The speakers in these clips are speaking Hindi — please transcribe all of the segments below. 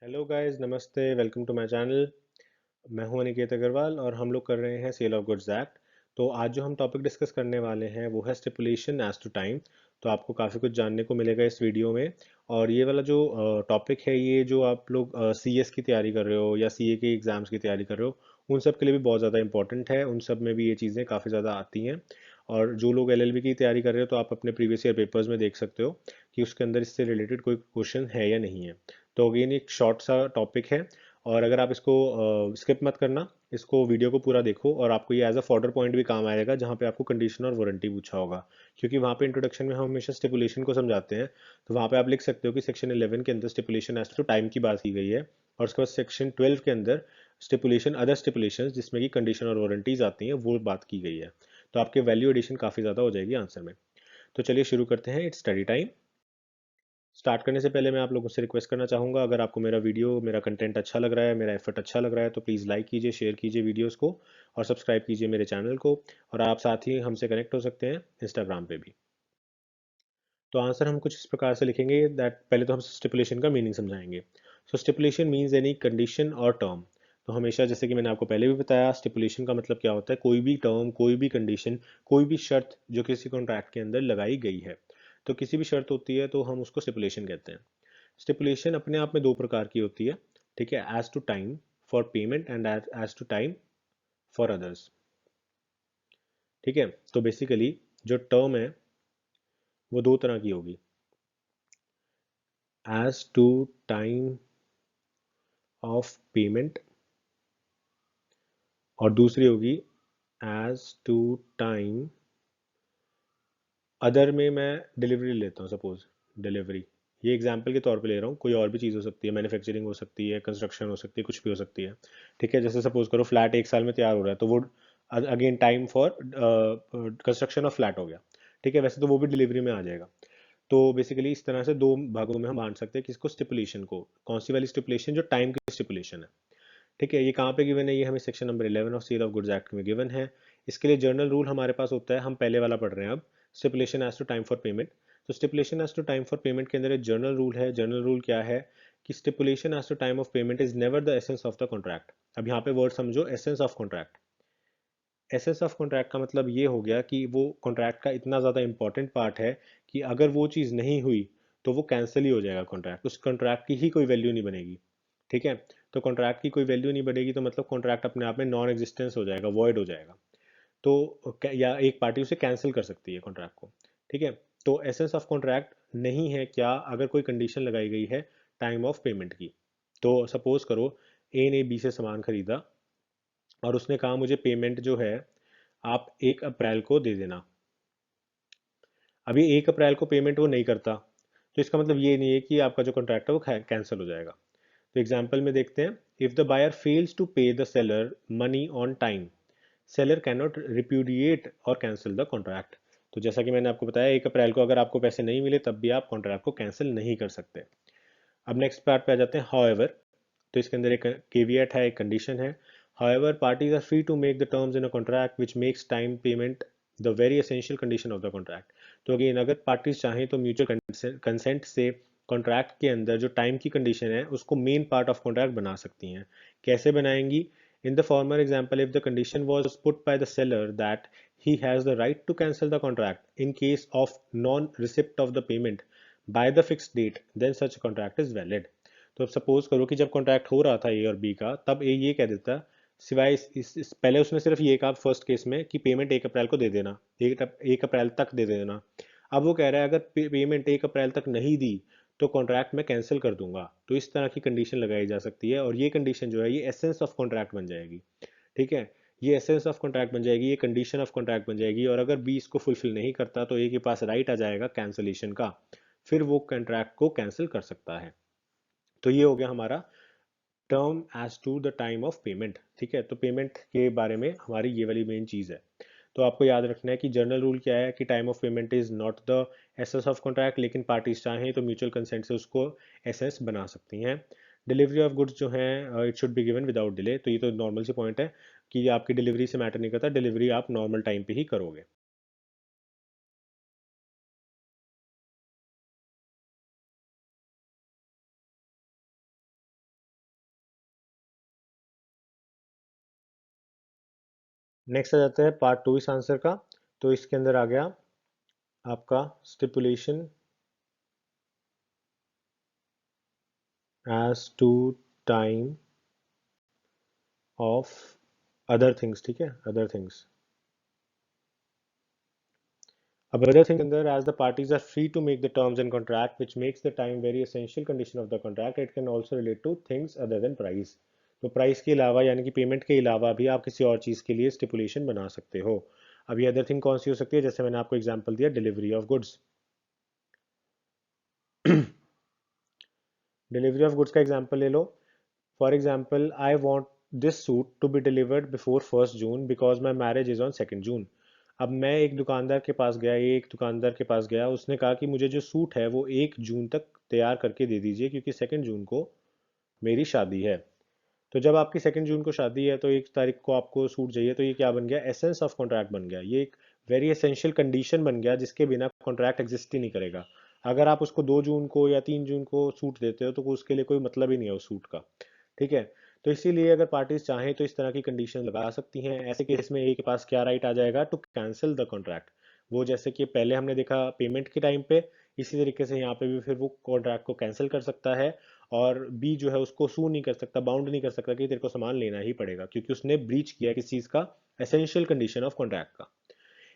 हेलो गाइस, नमस्ते। Welcome to my channel. मैं हूं अनिकेत अग्रवाल और हम लोग कर रहे हैं सेल ऑफ गुड्स एक्ट। तो आज जो हम टॉपिक डिस्कस करने वाले हैं वो है स्टिपुलेशन एज टू टाइम। तो आपको काफ़ी कुछ जानने को मिलेगा इस वीडियो में। और ये वाला जो टॉपिक है, ये जो आप लोग सीएस की तैयारी कर रहे हो या सीए के एग्ज़ाम्स की तैयारी कर रहे हो, उन सब के लिए भी बहुत ज़्यादा इंपॉर्टेंट है। उन सब में भी ये चीज़ें काफ़ी ज़्यादा आती हैं। और जो लोग एलएलबी की तैयारी कर रहे हो तो आप अपने प्रीवियस ईयर पेपर्स में देख सकते हो कि उसके अंदर इससे रिलेटेड कोई क्वेश्चन है या नहीं है। तो अगेन एक शॉर्ट सा टॉपिक है। और अगर आप इसको स्किप मत करना, इसको वीडियो को पूरा देखो और आपको ये एज अ फॉर्डर पॉइंट भी काम आएगा जहाँ पे आपको कंडीशन और वारंटी पूछा होगा। क्योंकि वहाँ पे इंट्रोडक्शन में हम हमेशा स्टिपुलेशन को समझाते हैं। तो वहाँ पे आप लिख सकते हो कि सेक्शन 11 के अंदर स्टिपुलेशन एज टू टाइम की बात की गई है, और उसके बाद सेक्शन 12 के अंदर स्टिपुलेशन अदर स्टिपुलेशन जिसमें कि कंडीशन और वारंटीज आती हैं वो बात की गई है। तो आपके वैल्यू एडिशन काफ़ी ज़्यादा हो जाएगी आंसर में। तो चलिए शुरू करते हैं। It's study time. स्टार्ट करने से पहले मैं आप लोगों से रिक्वेस्ट करना चाहूँगा, अगर आपको मेरा कंटेंट अच्छा लग रहा है, मेरा एफर्ट अच्छा लग रहा है, तो प्लीज़ लाइक कीजिए, शेयर कीजिए वीडियोस को और सब्सक्राइब कीजिए मेरे चैनल को। और आप साथ ही हमसे कनेक्ट हो सकते हैं इंस्टाग्राम पे भी। तो आंसर हम कुछ इस प्रकार से लिखेंगे दैट पहले तो हम स्टिपुलेशन का मीनिंग समझाएंगे। सो स्टिपुलेशन मीन्स एनी कंडीशन और टर्म। तो हमेशा, जैसे कि मैंने आपको पहले भी बताया, स्टिपुलेशन का मतलब क्या होता है, कोई भी टर्म, कोई भी कंडीशन, कोई भी शर्त जो किसी कॉन्ट्रैक्ट के अंदर लगाई गई है। तो किसी भी शर्त होती है तो हम उसको स्टिपुलेशन कहते हैं। स्टिपुलेशन अपने आप में दो प्रकार की होती है। ठीक है, as to time for payment and as to time for others. ठीक है, तो बेसिकली जो टर्म है वो दो तरह की होगी, as to time of payment, और दूसरी होगी एज टू टाइम अदर। में मैं डिलीवरी लेता हूँ, सपोज डिलीवरी, ये एग्जाम्पल के तौर पे ले रहा हूँ, कोई और भी चीज़ हो सकती है, मैन्युफैक्चरिंग हो सकती है, कंस्ट्रक्शन हो सकती है, कुछ भी हो सकती है। ठीक है, जैसे सपोज करो फ्लैट 1 साल में तैयार हो रहा है, तो वो again time for construction of flat हो गया। ठीक है, वैसे तो वो भी डिलीवरी में आ जाएगा। तो बेसिकली इस तरह से दो भागों में हम बांट सकते हैं किसको, स्टिपुलेशन को। कौन सी वाली स्टिपुलेशन, जो टाइम की स्टिपुलेशन है। ठीक है, ये कहाँ पे गिवन है, ये हमें section number 11 of sale of goods act में गिवन है। इसके लिए जर्नल रूल हमारे पास होता है, हम पहले वाला पढ़ रहे हैं अब, stipulation as to time for payment. तो stipulation as to time for payment के अंदर एक जर्नल रूल है। जर्नल रूल क्या है कि stipulation as to time of payment is never the essence of the contract. अब यहाँ पे वर्ड समझो, essence of contract. Essence of contract का मतलब ये हो गया कि वो कॉन्ट्रैक्ट का इतना ज़्यादा इंपॉर्टेंट पार्ट है कि अगर वो चीज़ नहीं हुई तो वो कैंसिल ही हो जाएगा कॉन्ट्रैक्ट, उस कॉन्ट्रैक्ट की ही कोई वैल्यू नहीं बनेगी। ठीक है, तो कॉन्ट्रैक्ट की कोई वैल्यू नहीं बनेगी तो मतलब कॉन्ट्रैक्ट अपने आप में नॉन एग्जिस्टेंस हो जाएगा, वॉइड हो जाएगा। तो या एक पार्टी उसे कैंसिल कर सकती है कॉन्ट्रैक्ट को। ठीक है, तो एसेंस ऑफ कॉन्ट्रैक्ट नहीं है क्या, अगर कोई कंडीशन लगाई गई है टाइम ऑफ पेमेंट की। तो सपोज करो ए ने बी से सामान खरीदा और उसने कहा मुझे पेमेंट जो है आप 1 अप्रैल को दे देना। अभी 1 अप्रैल को पेमेंट वो नहीं करता, तो इसका मतलब ये नहीं है कि आपका जो कॉन्ट्रैक्ट है वो कैंसिल हो जाएगा। तो एग्जाम्पल में देखते हैं, if the buyer fails to pay the seller money on time, seller can not repudiate और कैंसिल द कॉन्ट्रैक्ट। तो जैसा कि मैंने आपको बताया, 1 अप्रैल को अगर आपको पैसे नहीं मिले तब भी आप कॉन्ट्रैक्ट को कैंसिल नहीं कर सकते। अब नेक्स्ट पार्ट पे आ जाते हैं, हाउएवर। तो इसके अंदर एक केवियट है, एक कंडीशन है। However parties are free to make the terms in a contract which makes time payment the very essential condition of the contract. तो अगेन, अगर पार्टीज चाहें तो म्यूचुअल कंसेंट से कॉन्ट्रैक्ट के अंदर जो टाइम की कंडीशन है उसको मेन पार्ट ऑफ कॉन्ट्रैक्ट बना सकती हैं। कैसे बनाएंगी? In the former example, if the condition was put by the seller that he has the right to cancel the contract in case of non-receipt of the payment by the fixed date, then such contract is valid। तो अब सपोज करो कि जब कॉन्ट्रैक्ट हो रहा था ए और बी का, तब ए ये कह देता, सिवाय पहले उसने सिर्फ ये कहा फर्स्ट केस में कि पेमेंट 1 अप्रैल को दे देना, 1 अप्रैल तक दे देना। अब वो कह रहा है अगर पेमेंट 1 अप्रैल तक नहीं दी तो कॉन्ट्रैक्ट मैं कैंसिल कर दूंगा। तो इस तरह की कंडीशन लगाई जा सकती है और ये कंडीशन जो है ये एसेंस ऑफ कॉन्ट्रैक्ट बन जाएगी। ठीक है, ये एसेंस ऑफ कॉन्ट्रैक्ट बन जाएगी, ये कंडीशन ऑफ कॉन्ट्रैक्ट बन जाएगी। और अगर बी इसको फुलफिल नहीं करता तो ए के पास राइट आ जाएगा कैंसलेशन का, फिर वो कॉन्ट्रैक्ट को कैंसिल कर सकता है। तो ये हो गया हमारा term as to the time of payment. ठीक है, तो पेमेंट के बारे में हमारी ये वाली मेन चीज़ है। तो आपको याद रखना है कि जर्नल रूल क्या है कि time of payment is not the essence of contract, लेकिन पार्टीज चाहें तो म्यूचुअल कंसेंट से उसको एसेंस बना सकती हैं। डिलीवरी ऑफ गुड्स जो है it should be given without delay. तो ये तो नॉर्मल सी पॉइंट है कि आपकी डिलीवरी से मैटर नहीं करता, डिलीवरी आप नॉर्मल टाइम पे ही करोगे। नेक्स्ट आ जाता है पार्ट 2 इस आंसर का। तो इसके अंदर आ गया आपका stipulation as to time of other things, ठीक है, अदर थिंग्स। अब अदर थिंग अंदर as the parties are free to make the terms and contract which makes the time very essential condition of the contract, it can also relate to things other than price. तो प्राइस के अलावा यानी कि पेमेंट के अलावा भी आप किसी और चीज़ के लिए स्टिपुलेशन बना सकते हो। अब ये अदर थिंग कौन सी हो सकती है, जैसे मैंने आपको एग्जांपल दिया delivery of goods. Delivery of goods का एग्जांपल ले लो। For example I want this suit to be delivered before 1 June because my marriage is on 2 June. अब मैं एक दुकानदार के पास गया, ये एक दुकानदार के पास गया, उसने कहा कि मुझे जो सूट है वो 1 जून तक तैयार करके दे दीजिए क्योंकि 2 जून को मेरी शादी है। तो जब आपकी 2 जून को शादी है तो 1 तारीख को आपको सूट चाहिए, तो ये क्या बन गया, एसेंस ऑफ कॉन्ट्रैक्ट बन गया। ये एक वेरी एसेंशियल कंडीशन बन गया जिसके बिना कॉन्ट्रैक्ट एग्जिस्ट ही नहीं करेगा। अगर आप उसको 2 जून को या 3 जून को सूट देते हो तो उसके लिए कोई मतलब ही नहीं है उस सूट का। ठीक है। तो इसीलिए अगर पार्टीज चाहें तो इस तरह की कंडीशन लगा सकती हैं। ऐसे केस में ए के पास क्या राइट आ जाएगा, टू कैंसिल द कॉन्ट्रैक्ट। वो जैसे कि पहले हमने देखा पेमेंट के टाइम पे, इसी तरीके से यहाँ पे भी फिर वो कॉन्ट्रैक्ट को कैंसिल कर सकता है। और बी जो है उसको सू नहीं कर सकता, बाउंड नहीं कर सकता कि तेरे को सामान लेना ही पड़ेगा क्योंकि उसने ब्रीच किया किस चीज़ का, एसेंशियल कंडीशन ऑफ कॉन्ट्रैक्ट का।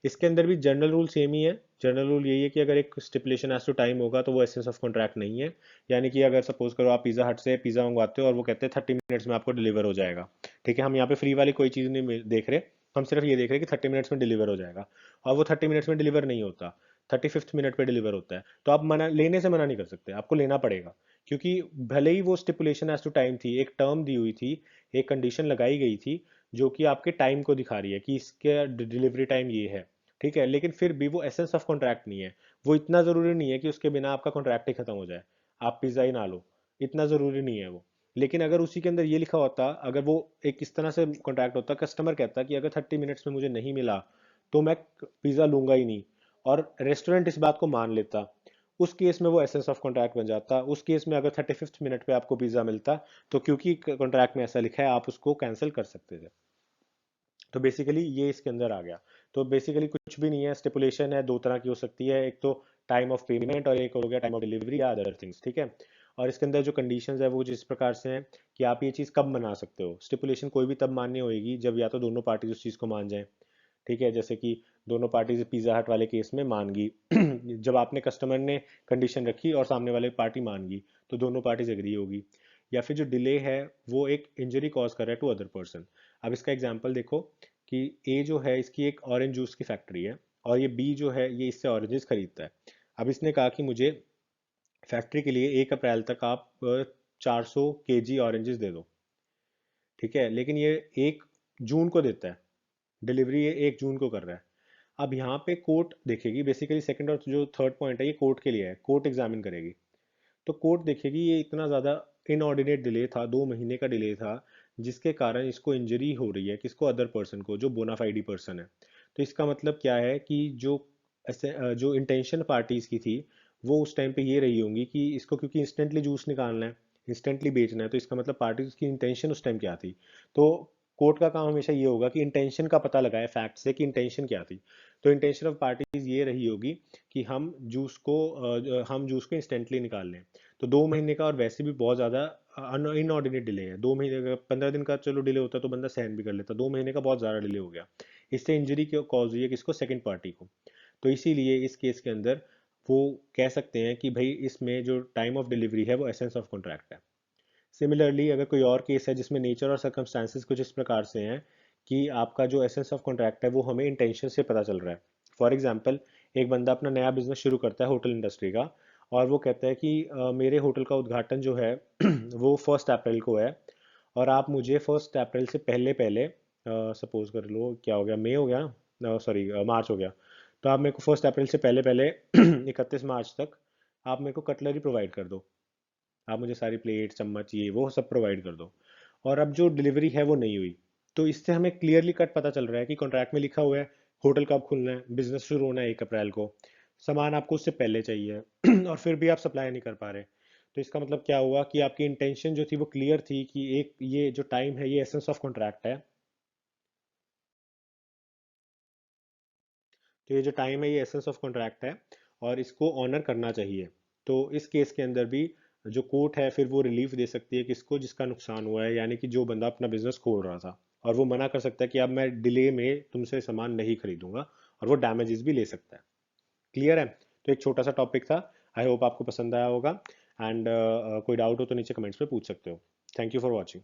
इसके अंदर भी जनरल रूल सेम ही है। जनरल रूल यही है कि अगर एक स्टिपुलेशन एज टू टाइम होगा तो वो एसेंस ऑफ कॉन्ट्रैक्ट नहीं है। यानी कि अगर सपोज करो आप पिज़्ज़ा हट से पिज़्ज़ा मंगवाते हो और वो कहते हैं 30 मिनट्स में आपको डिलीवर हो जाएगा। ठीक है, हम यहाँ पे फ्री वाली कोई चीज़ नहीं देख रहे, हम सिर्फ ये देख रहे हैं कि 30 मिनट्स में डिलीवर हो जाएगा। और वो 30 मिनट्स में डिलीवर नहीं होता, 35th मिनट पे डिलीवर होता है। तो आप मना लेने से मना नहीं कर सकते, आपको लेना पड़ेगा। क्योंकि भले ही वो स्टिपुलेशन एज टू टाइम थी, एक टर्म दी हुई थी, एक कंडीशन लगाई गई थी जो कि आपके टाइम को दिखा रही है कि इसके डिलीवरी टाइम ये है। ठीक है, लेकिन फिर भी वो एसेंस ऑफ कॉन्ट्रैक्ट नहीं है। वो इतना ज़रूरी नहीं है कि उसके बिना आपका कॉन्ट्रैक्ट ही खत्म हो जाए, आप पिज़्ज़ा ही ना लो, इतना ज़रूरी नहीं है वो। लेकिन अगर उसी के अंदर ये लिखा होता, अगर वो एक इस तरह से कॉन्ट्रैक्ट होता, कस्टमर कहता कि अगर 30 मिनट्स में मुझे नहीं मिला तो मैं पिज़्ज़ा लूंगा ही नहीं, और रेस्टोरेंट इस बात को मान लेता, उस केस में वो एसेंस ऑफ कॉन्ट्रैक्ट बन जाता। उस केस में अगर 35th मिनट पे आपको पिज़्ज़ा मिलता तो क्योंकि कॉन्ट्रैक्ट में ऐसा लिखा है आप उसको कैंसिल कर सकते थे। तो बेसिकली ये इसके अंदर आ गया। तो बेसिकली कुछ भी नहीं है, स्टिपुलेशन है, दो तरह की हो सकती है, एक तो टाइम ऑफ पेमेंट और एक हो गया टाइम ऑफ डिलीवरी या अदर थिंग्स। ठीक है। और इसके अंदर जो कंडीशंस है वो जिस प्रकार से हैं कि आप ये चीज़ कब मना सकते हो। स्टिपुलेशन कोई भी तब मान्य होएगी जब या तो दोनों पार्टीज उस चीज़ को मान जाएं। ठीक है, जैसे कि दोनों पार्टीज पिज़्ज़ा हट वाले केस में मान गई जब आपने कस्टमर ने कंडीशन रखी और सामने वाले पार्टी मान गई तो दोनों पार्टीज एग्री होगी। या फिर जो डिले है वो एक इंजरी कॉज कर रहा है टू अदर पर्सन। अब इसका एग्जांपल देखो कि ए जो है इसकी एक ऑरेंज जूस की फैक्ट्री है और ये बी जो है ये इससे ऑरेंजेस खरीदता है। अब इसने कहा कि मुझे फैक्ट्री के लिए 1 अप्रैल तक आप 400 kg ऑरेंजेस दे दो। ठीक है, लेकिन ये 1 जून को देता है, डिलीवरी ये 1 जून को कर रहा है। अब यहाँ पे कोर्ट देखेगी, बेसिकली सेकंड और जो थर्ड पॉइंट है ये कोर्ट के लिए है, कोर्ट एग्जामिन करेगी। तो कोर्ट देखेगी ये इतना ज़्यादा इनऑर्डिनेट डिले था, 2 महीने का डिले था, जिसके कारण इसको इंजरी हो रही है, किसको, अदर पर्सन को, जो बोनाफाइडी पर्सन है। तो इसका मतलब क्या है कि जो ऐसे जो इंटेंशन पार्टीज की थी वो उस टाइम पे ये रही होंगी कि इसको क्योंकि इंस्टेंटली जूस निकालना है, इंस्टेंटली बेचना है, तो इसका मतलब पार्टीज की इंटेंशन उस टाइम क्या थी। तो कोर्ट का काम हमेशा ये होगा कि इंटेंशन का पता लगाए फैक्ट से कि इंटेंशन क्या थी। तो इंटेंशन ऑफ पार्टीज ये रही होगी कि हम जूस को इंस्टेंटली निकाल लें। तो 2 महीने का और वैसे भी बहुत ज़्यादा इनऑर्डिनेट डिले है। 2 महीने का, 15 दिन का चलो डिले होता तो बंदा सहन भी कर लेता, 2 महीने का बहुत ज़्यादा डिले हो गया। इससे इंजरी क्यों कॉज हुई है, किसको, सेकंड पार्टी को। तो इसीलिए इस केस के अंदर वो कह सकते हैं कि भाई इसमें जो टाइम ऑफ डिलीवरी है वो एसेंस ऑफ कॉन्ट्रैक्ट है। सिमिलरली अगर कोई और केस है जिसमें नेचर और सर्कमस्टांसिस कुछ इस प्रकार से हैं कि आपका जो एसेंस ऑफ कॉन्ट्रैक्ट है वो हमें इंटेंशन से पता चल रहा है। फॉर एग्जांपल, एक बंदा अपना नया बिजनेस शुरू करता है होटल इंडस्ट्री का, और वो कहता है कि मेरे होटल का उद्घाटन जो है वो 1 अप्रैल को है, और आप मुझे 1 अप्रैल से पहले पहले, सपोज कर लो क्या हो गया, मई हो गया, सॉरी मार्च हो गया, तो आप मेरे को 1 अप्रैल से पहले पहले 31 मार्च तक आप मेरे को कटलरी प्रोवाइड कर दो। आप मुझे सारी प्लेट चम्मच ये वो सब प्रोवाइड कर दो। और अब जो डिलीवरी है वो नहीं हुई। तो इससे हमें क्लियरली कट पता चल रहा है कि कॉन्ट्रैक्ट में लिखा हुआ है होटल कब खुलना है, बिजनेस शुरू होना है 1 अप्रैल को, सामान आपको उससे पहले चाहिए और फिर भी आप सप्लाई नहीं कर पा रहे। तो इसका मतलब क्या हुआ कि आपकी इंटेंशन जो थी वो क्लियर थी कि एक ये जो टाइम है ये एसेंस ऑफ कॉन्ट्रैक्ट है। तो ये जो टाइम है ये एसेंस ऑफ कॉन्ट्रैक्ट है और इसको ऑनर करना चाहिए। तो इस केस के अंदर भी जो कोर्ट है फिर वो रिलीफ दे सकती है किसको, जिसका नुकसान हुआ है, यानी कि जो बंदा अपना बिजनेस खोल रहा था, और वो मना कर सकता है कि अब मैं डिले में तुमसे सामान नहीं खरीदूंगा, और वो डैमेजेस भी ले सकता है। क्लियर है? तो एक छोटा सा टॉपिक था, आई होप आपको पसंद आया होगा। एंड कोई डाउट हो तो नीचे कमेंट्स में पूछ सकते हो। Thank you for watching.